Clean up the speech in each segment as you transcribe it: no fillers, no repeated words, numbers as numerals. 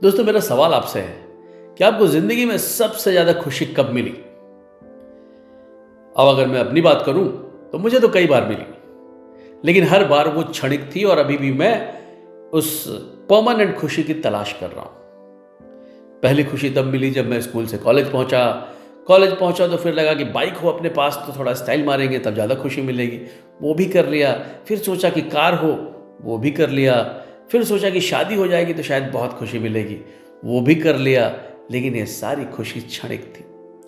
दोस्तों, मेरा सवाल आपसे है कि आपको जिंदगी में सबसे ज्यादा खुशी कब मिली? अब अगर मैं अपनी बात करूं तो मुझे तो कई बार मिली, लेकिन हर बार वो क्षणिक थी और अभी भी मैं उस परमानेंट खुशी की तलाश कर रहा हूं। पहली खुशी तब मिली जब मैं स्कूल से कॉलेज पहुंचा तो फिर लगा कि बाइक हो अपने पास तो थोड़ा स्टाइल मारेंगे, तब ज़्यादा खुशी मिलेगी। वो भी कर लिया। फिर सोचा कि कार हो, वो भी कर लिया। फिर सोचा कि शादी हो जाएगी तो शायद बहुत खुशी मिलेगी, वो भी कर लिया। लेकिन ये सारी खुशी क्षणिक थी।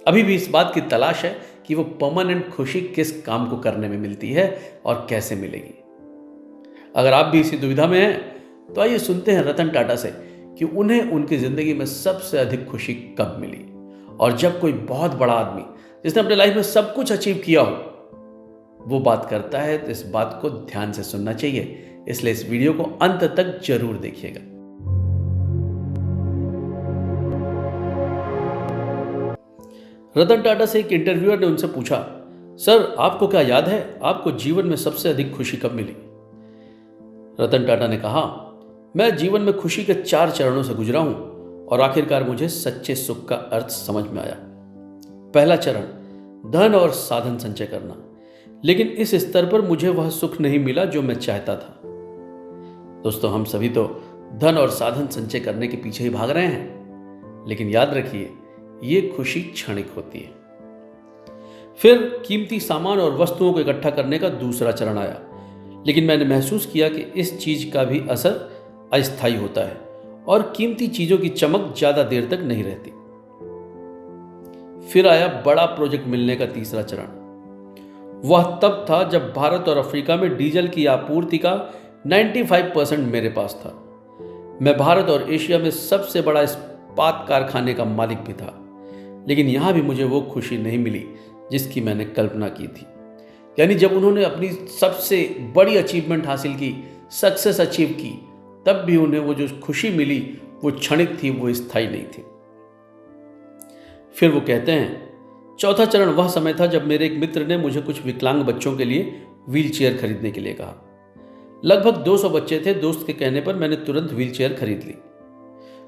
अभी भी इस बात की तलाश है कि वो परमानेंट खुशी किस काम को करने में मिलती है और कैसे मिलेगी। अगर आप भी इसी दुविधा में हैं तो आइए सुनते हैं रतन टाटा से कि उन्हें उनकी जिंदगी में सबसे अधिक खुशी कब मिली। और जब कोई बहुत बड़ा आदमी जिसने अपने लाइफ में सब कुछ अचीव किया हो वो बात करता है तो इस बात को ध्यान से सुनना चाहिए, इसलिए इस वीडियो को अंत तक जरूर देखिएगा। रतन टाटा से एक इंटरव्यूअर ने उनसे पूछा, सर आपको क्या याद है आपको जीवन में सबसे अधिक खुशी कब मिली? रतन टाटा ने कहा, मैं जीवन में खुशी के 4 चरणों से गुजरा हूं और आखिरकार मुझे सच्चे सुख का अर्थ समझ में आया। पहला चरण, धन और साधन संचय करना, लेकिन इस स्तर पर मुझे वह सुख नहीं मिला जो मैं चाहता था। दोस्तों, हम सभी तो धन और साधन संचय करने के पीछे ही भाग रहे हैं, लेकिन याद रखिए ये खुशी क्षणिक होती है। फिर कीमती सामान और वस्तुओं को इकट्ठा करने का दूसरा चरण आया, लेकिन मैंने महसूस किया कि इस चीज का भी असर अस्थायी होता है और कीमती चीजों की चमक ज्यादा देर तक नहीं रहती। फिर आया बड़ा प्रोजेक्ट मिलने का तीसरा चरण। वह तब था जब भारत और अफ्रीका में डीजल की आपूर्ति का 95% मेरे पास था। मैं भारत और एशिया में सबसे बड़ा इस्पात कारखाने का मालिक भी था, लेकिन यहां भी मुझे वो खुशी नहीं मिली जिसकी मैंने कल्पना की थी। यानी जब उन्होंने अपनी सबसे बड़ी अचीवमेंट हासिल की, सक्सेस अचीव की, तब भी उन्हें वो जो खुशी मिली वो क्षणिक थी, वो स्थायी नहीं थी। फिर वो कहते हैं, चौथा चरण वह समय था जब मेरे एक मित्र ने मुझे कुछ विकलांग बच्चों के लिए व्हील चेयर खरीदने के लिए कहा। लगभग 200 बच्चे थे। दोस्त के कहने पर मैंने तुरंत व्हील चेयर खरीद ली,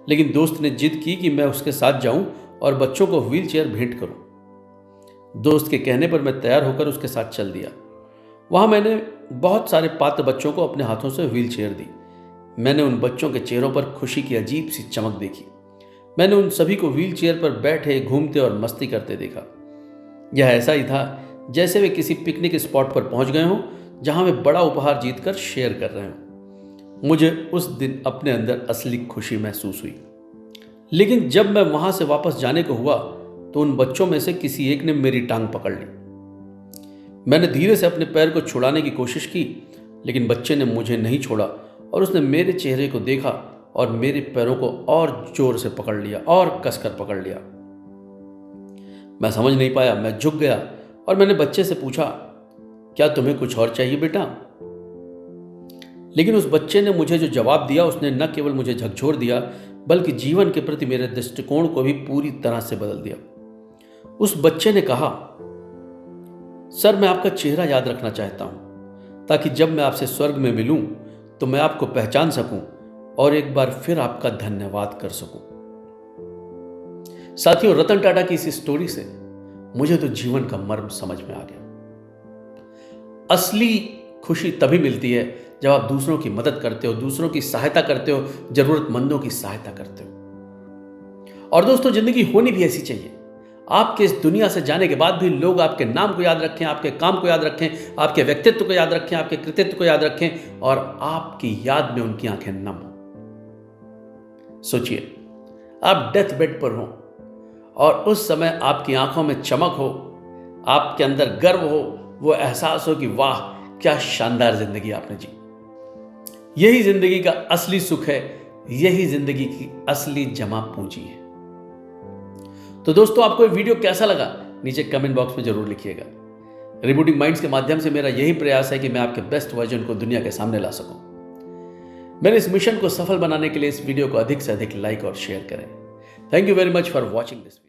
लेकिन दोस्त ने जिद की कि मैं उसके साथ जाऊं और बच्चों को व्हील चेयर भेंट करूं। दोस्त के कहने पर मैं तैयार होकर उसके साथ चल दिया। वहां मैंने बहुत सारे पात्र बच्चों को अपने हाथों से व्हील चेयर दी। मैंने उन बच्चों के चेहरों पर खुशी की अजीब सी चमक देखी। मैंने उन सभी को व्हील चेयर पर बैठे, घूमते और मस्ती करते देखा। यह ऐसा ही था जैसे वे किसी पिकनिक स्पॉट पर पहुंच गए हों जहां वे बड़ा उपहार जीतकर शेयर कर रहे हों। मुझे उस दिन अपने अंदर असली खुशी महसूस हुई। लेकिन जब मैं वहां से वापस जाने को हुआ तो उन बच्चों में से किसी एक ने मेरी टांग पकड़ ली। मैंने धीरे से अपने पैर को छुड़ाने की कोशिश की, लेकिन बच्चे ने मुझे नहीं छोड़ा और उसने मेरे चेहरे को देखा और मेरे पैरों को और जोर से पकड़ लिया और कसकर पकड़ लिया। मैं समझ नहीं पाया। मैं झुक गया और मैंने बच्चे से पूछा, क्या तुम्हें कुछ और चाहिए बेटा? लेकिन उस बच्चे ने मुझे जो जवाब दिया उसने न केवल मुझे झकझोर दिया बल्कि जीवन के प्रति मेरे दृष्टिकोण को भी पूरी तरह से बदल दिया। उस बच्चे ने कहा, सर मैं आपका चेहरा याद रखना चाहता हूं ताकि जब मैं आपसे स्वर्ग में मिलूं तो मैं आपको पहचान सकूं और एक बार फिर आपका धन्यवाद कर सकूं। साथियों, रतन टाटा की इस स्टोरी से मुझे तो जीवन का मर्म समझ में आ गया। असली खुशी तभी मिलती है जब आप दूसरों की मदद करते हो, दूसरों की सहायता करते हो, जरूरतमंदों की सहायता करते हो। और दोस्तों, जिंदगी होनी भी ऐसी चाहिए। आपके इस दुनिया से जाने के बाद भी लोग आपके नाम को याद रखें, आपके काम को याद रखें, आपके व्यक्तित्व को याद रखें, आपके कृतित्व को याद रखें और आपकी याद में उनकी आंखें नम हो। सोचिए, आप डेथ बेड पर हो और उस समय आपकी आंखों में चमक हो, आपके अंदर गर्व हो, वो एहसास हो कि वाह क्या शानदार जिंदगी आपने जी। यही जिंदगी का असली सुख है, यही जिंदगी की असली जमा पूंजी है। तो दोस्तों, आपको ये वीडियो कैसा लगा नीचे कमेंट बॉक्स में जरूर लिखिएगा। रिबूटिंग माइंड्स के माध्यम से मेरा यही प्रयास है कि मैं आपके बेस्ट वर्जन को दुनिया के सामने ला सकूं। मेरे इस मिशन को सफल बनाने के लिए इस वीडियो को अधिक से अधिक लाइक और शेयर करें। Thank you very much for watching this video.